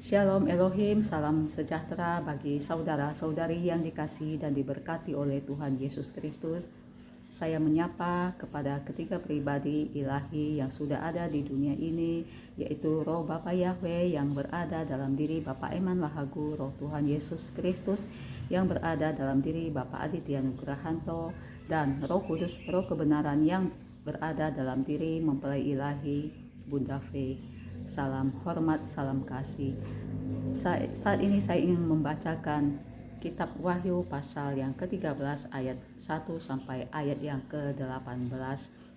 Shalom Elohim, salam sejahtera bagi saudara-saudari yang dikasihi dan diberkati oleh Tuhan Yesus Kristus. Saya menyapa kepada ketiga pribadi ilahi yang sudah ada di dunia ini, yaitu Roh Bapa Yahweh yang berada dalam diri Bapa Eman Lahagu, Roh Tuhan Yesus Kristus yang berada dalam diri Bapa Aditya Nugrahanto, dan Roh Kudus, Roh kebenaran yang berada dalam diri mempelai ilahi Bunda Fe. Salam hormat, salam kasih. Saat ini saya ingin membacakan Kitab Wahyu pasal yang ke-13 ayat 1 sampai ayat yang ke-18,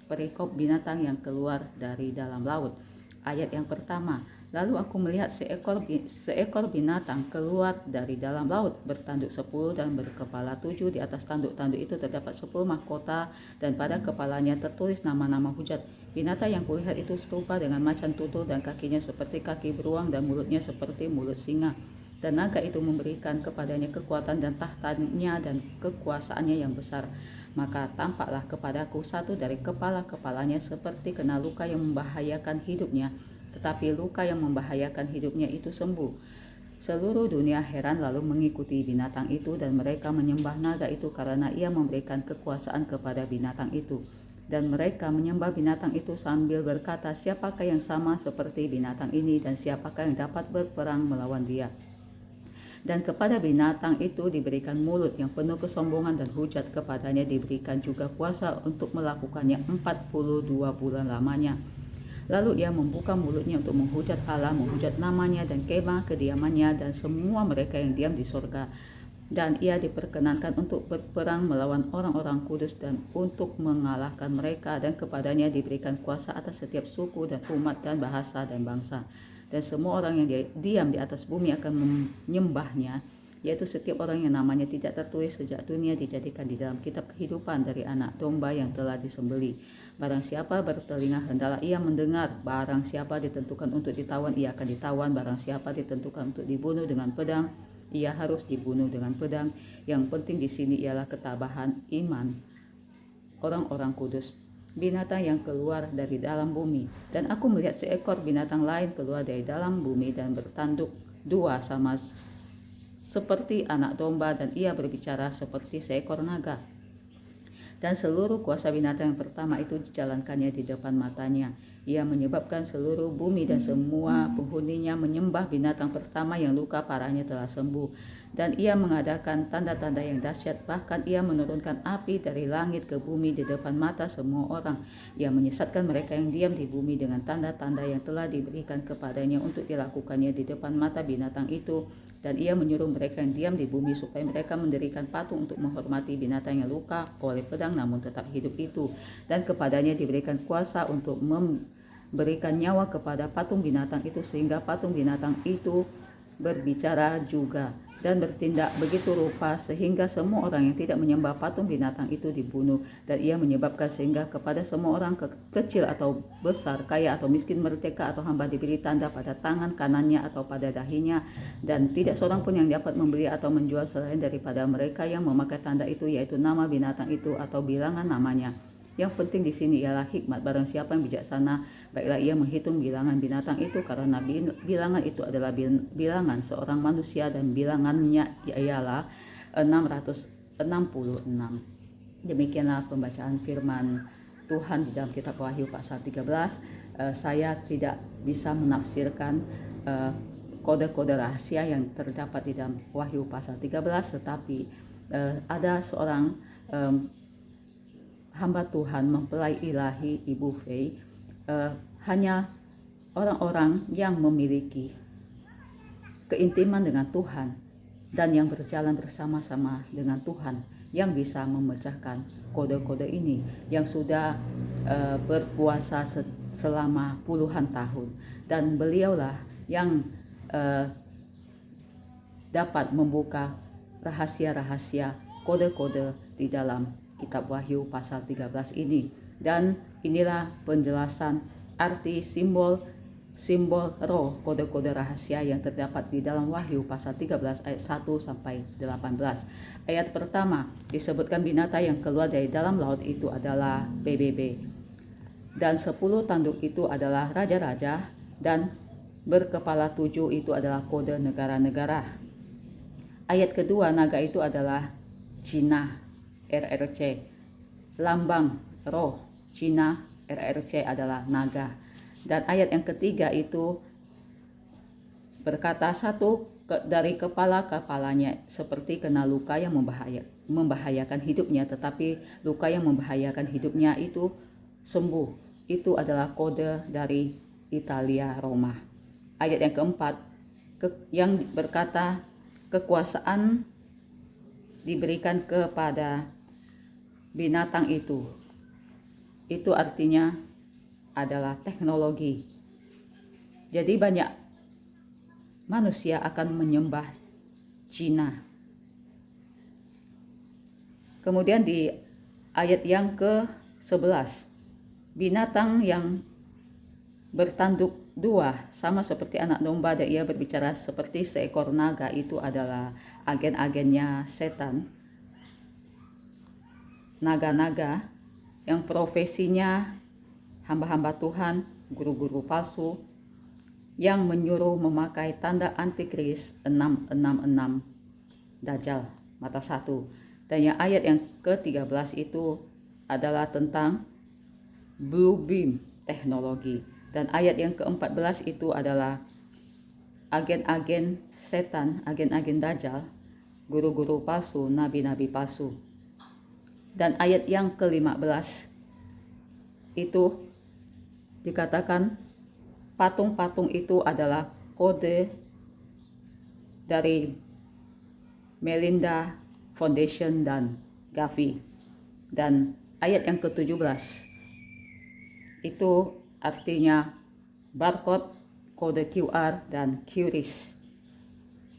perikop binatang yang keluar dari dalam laut. Ayat yang pertama, lalu aku melihat seekor binatang keluar dari dalam laut, bertanduk 10 dan berkepala 7. Di atas tanduk-tanduk itu terdapat 10 mahkota, dan pada kepalanya tertulis nama-nama hujat. Binatang yang kulihat itu serupa dengan macan tutul, dan kakinya seperti kaki beruang, dan mulutnya seperti mulut singa. Dan naga itu memberikan kepadanya kekuatan dan tahtanya dan kekuasaannya yang besar. Maka tampaklah kepadaku satu dari kepala-kepalanya seperti kena luka yang membahayakan hidupnya, tetapi luka yang membahayakan hidupnya itu sembuh. Seluruh dunia heran lalu mengikuti binatang itu, dan mereka menyembah naga itu karena ia memberikan kekuasaan kepada binatang itu. Dan mereka menyembah binatang itu sambil berkata, siapakah yang sama seperti binatang ini, dan siapakah yang dapat berperang melawan dia? Dan kepada binatang itu diberikan mulut yang penuh kesombongan, dan hujat kepadanya diberikan juga kuasa untuk melakukannya 42 bulan lamanya. Lalu ia membuka mulutnya untuk menghujat Allah, menghujat namanya dan kemah kediamannya dan semua mereka yang diam di surga. Dan ia diperkenankan untuk berperang melawan orang-orang kudus dan untuk mengalahkan mereka, dan kepadanya diberikan kuasa atas setiap suku dan umat dan bahasa dan bangsa. Dan semua orang yang diam di atas bumi akan menyembahnya, yaitu setiap orang yang namanya tidak tertulis sejak dunia dijadikan di dalam kitab kehidupan dari anak domba yang telah disembeli. Barang siapa bertelinga hendaklah ia mendengar. Barang siapa ditentukan untuk ditawan, ia akan ditawan. Barang siapa ditentukan untuk dibunuh dengan pedang, ia harus dibunuh dengan pedang. Yang penting di sini ialah ketabahan iman orang-orang kudus. Binatang yang keluar dari dalam bumi. Dan aku melihat seekor binatang lain keluar dari dalam bumi dan bertanduk dua sama seperti anak domba, dan ia berbicara seperti seekor naga. Dan seluruh kuasa binatang yang pertama itu dijalankannya di depan matanya. Ia menyebabkan seluruh bumi dan semua penghuninya menyembah binatang pertama yang luka parahnya telah sembuh. Dan ia mengadakan tanda-tanda yang dahsyat, bahkan ia menurunkan api dari langit ke bumi di depan mata semua orang. Ia menyesatkan mereka yang diam di bumi dengan tanda-tanda yang telah diberikan kepadanya untuk dilakukannya di depan mata binatang itu. Dan ia menyuruh mereka yang diam di bumi supaya mereka mendirikan patung untuk menghormati binatang yang luka oleh pedang namun tetap hidup itu. Dan kepadanya diberikan kuasa untuk memberikan nyawa kepada patung binatang itu, sehingga patung binatang itu berbicara juga dan bertindak begitu rupa sehingga semua orang yang tidak menyembah patung binatang itu dibunuh. Dan ia menyebabkan sehingga kepada semua orang, kecil atau besar, kaya atau miskin, merdeka atau hamba, diberi tanda pada tangan kanannya atau pada dahinya. Dan tidak seorang pun yang dapat membeli atau menjual selain daripada mereka yang memakai tanda itu, yaitu nama binatang itu atau bilangan namanya. Yang penting di sini ialah hikmat. Barang siapa yang bijaksana, baiklah ia menghitung bilangan binatang itu, karena bilangan itu adalah bilangan seorang manusia, dan bilangannya ialah 666. Demikianlah pembacaan firman Tuhan di dalam kitab Wahyu pasal 13. Saya tidak bisa menafsirkan kode-kode rahasia yang terdapat di dalam Wahyu pasal 13, tetapi ada seorang hamba Tuhan, mempelai ilahi Ibu Fei, hanya orang-orang yang memiliki keintiman dengan Tuhan dan yang berjalan bersama-sama dengan Tuhan yang bisa memecahkan kode-kode ini, yang sudah berpuasa selama puluhan tahun. Dan beliaulah yang dapat membuka rahasia-rahasia kode-kode di dalam kitab Wahyu pasal 13 ini. Dan inilah penjelasan arti simbol roh kode-kode rahasia yang terdapat di dalam Wahyu pasal 13 ayat 1 sampai 18. Ayat pertama disebutkan binatang yang keluar dari dalam laut itu adalah PBB. Dan 10 tanduk itu adalah raja-raja, dan berkepala 7 itu adalah kode negara-negara. Ayat kedua, naga itu adalah Cina, RRC. Lambang roh Cina, RRC adalah naga. Dan ayat yang ketiga itu berkata, satu dari kepala-kepalanya seperti kena luka yang membahayakan hidupnya, tetapi luka yang membahayakan hidupnya itu sembuh. Itu adalah kode dari Italia Roma. Ayat yang keempat yang berkata kekuasaan diberikan kepada binatang itu. Itu artinya adalah teknologi. Jadi banyak manusia akan menyembah Cina. Kemudian di ayat yang ke-11, binatang yang bertanduk dua sama seperti anak domba, dan ia berbicara seperti seekor naga, itu adalah agen-agennya setan. Naga-naga yang profesinya hamba-hamba Tuhan, guru-guru palsu, yang menyuruh memakai tanda antikris 666 Dajjal mata 1. Dan yang ayat yang ke-13 itu adalah tentang Blue Beam teknologi. Dan ayat yang ke-14 itu adalah agen-agen setan, agen-agen Dajjal, guru-guru palsu, nabi-nabi palsu. Dan ayat yang ke-15 itu dikatakan patung-patung itu adalah kode dari Melinda Foundation dan Gavi. Dan ayat yang ke-17 itu artinya barcode, kode QR dan QRIS,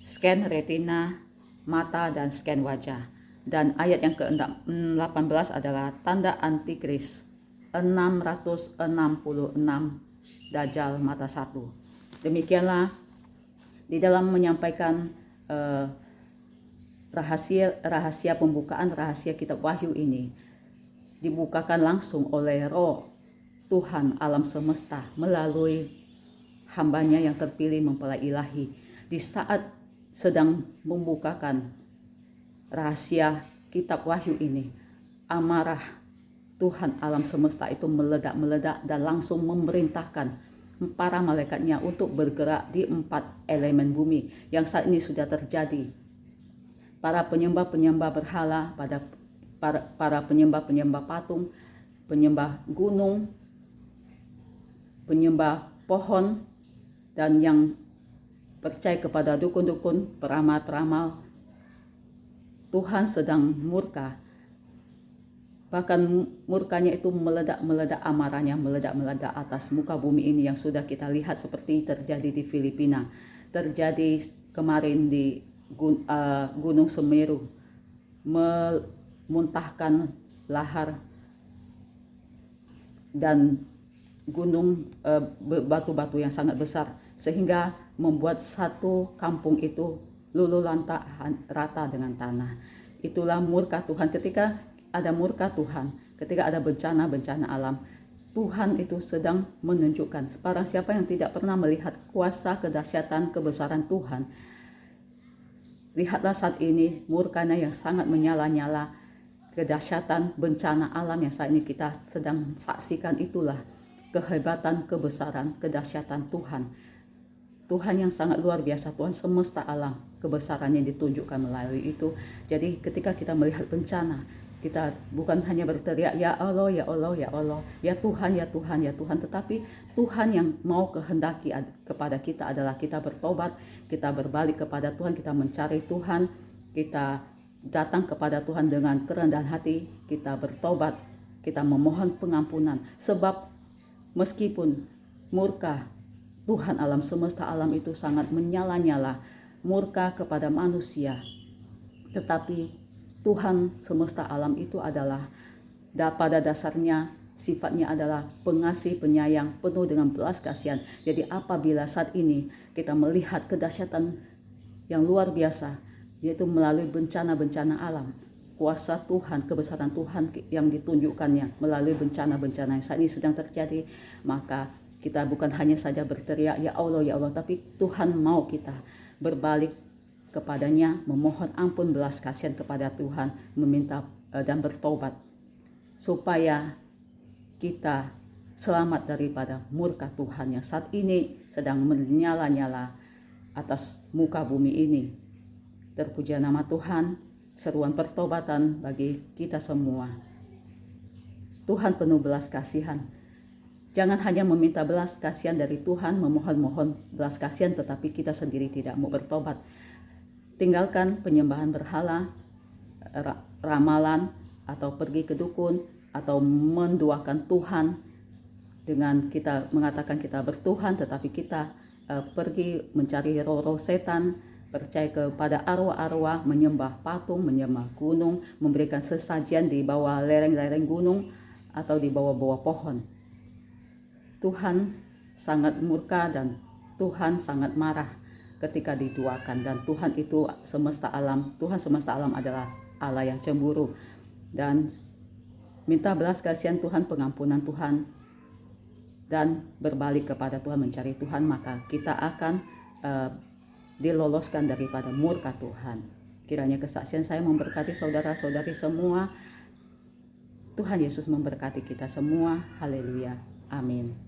scan retina mata dan scan wajah. Dan ayat yang ke-18 adalah tanda antikris 666 Dajjal mata 1. Demikianlah di dalam menyampaikan rahasia pembukaan rahasia kitab Wahyu ini dibukakan langsung oleh Roh Tuhan alam semesta melalui hambanya yang terpilih mempelai ilahi. Di saat sedang membukakan rahasia kitab Wahyu ini, amarah Tuhan alam semesta itu meledak-meledak dan langsung memerintahkan para malaikatnya untuk bergerak di 4 elemen bumi yang saat ini sudah terjadi. Para penyembah-penyembah berhala, para penyembah-penyembah patung, penyembah gunung, penyembah pohon, dan yang percaya kepada dukun-dukun, peramal-peramal, Tuhan sedang murka. Bahkan murkanya itu meledak-meledak, amarahnya meledak-meledak atas muka bumi ini yang sudah kita lihat seperti terjadi di Filipina, terjadi kemarin di Gunung Semeru, memuntahkan lahar dan gunung batu-batu yang sangat besar sehingga membuat satu kampung itu luluh lantak rata dengan tanah. Itulah murka Tuhan. Ketika ada murka Tuhan, ketika ada bencana-bencana alam, Tuhan itu sedang menunjukkan para siapa yang tidak pernah melihat kuasa, kedahsyatan, kebesaran Tuhan. Lihatlah saat ini murkanya yang sangat menyala-nyala, kedahsyatan bencana alam yang saat ini kita sedang saksikan. Itulah kehebatan, kebesaran, kedahsyatan Tuhan. Tuhan yang sangat luar biasa, Tuhan semesta alam, kebesarannya ditunjukkan melalui itu. Jadi ketika kita melihat bencana, kita bukan hanya berteriak, ya Allah, ya Allah, ya Allah, ya Tuhan, ya Tuhan, ya Tuhan. Tetapi Tuhan yang mau kehendaki kepada kita adalah kita bertobat, kita berbalik kepada Tuhan, kita mencari Tuhan, kita datang kepada Tuhan dengan kerendahan hati, kita bertobat, kita memohon pengampunan. Sebab meskipun murka Tuhan alam semesta alam itu sangat menyala-nyala, murka kepada manusia, tetapi Tuhan semesta alam itu adalah pada dasarnya sifatnya adalah pengasih, penyayang, penuh dengan belas kasihan. Jadi apabila saat ini kita melihat kedahsyatan yang luar biasa, yaitu melalui bencana-bencana alam, kuasa Tuhan, kebesaran Tuhan yang ditunjukkannya melalui bencana-bencana yang saat ini sedang terjadi, maka Kita bukan hanya saja berteriak, ya Allah, tapi Tuhan mau kita berbalik kepadanya, memohon ampun belas kasihan kepada Tuhan, meminta dan bertobat, supaya kita selamat daripada murka Tuhan yang saat ini sedang menyala-nyala atas muka bumi ini. Terpuja nama Tuhan, seruan pertobatan bagi kita semua. Tuhan penuh belas kasihan. Jangan hanya meminta belas kasihan dari Tuhan, memohon-mohon belas kasihan, tetapi kita sendiri tidak mau bertobat. Tinggalkan penyembahan berhala, ramalan, atau pergi ke dukun, atau menduakan Tuhan dengan kita mengatakan kita bertuhan, tetapi kita pergi mencari roh-roh setan, percaya kepada arwah-arwah, menyembah patung, menyembah gunung, memberikan sesajian di bawah lereng-lereng gunung atau di bawah-bawah pohon. Tuhan sangat murka dan Tuhan sangat marah ketika diduakan, dan Tuhan itu semesta alam. Tuhan semesta alam adalah Allah yang cemburu, dan minta belas kasihan Tuhan, pengampunan Tuhan, dan berbalik kepada Tuhan, mencari Tuhan, maka kita akan diloloskan daripada murka Tuhan. Kiranya kesaksian saya memberkati saudara-saudari semua. Tuhan Yesus memberkati kita semua. Haleluya. Amin.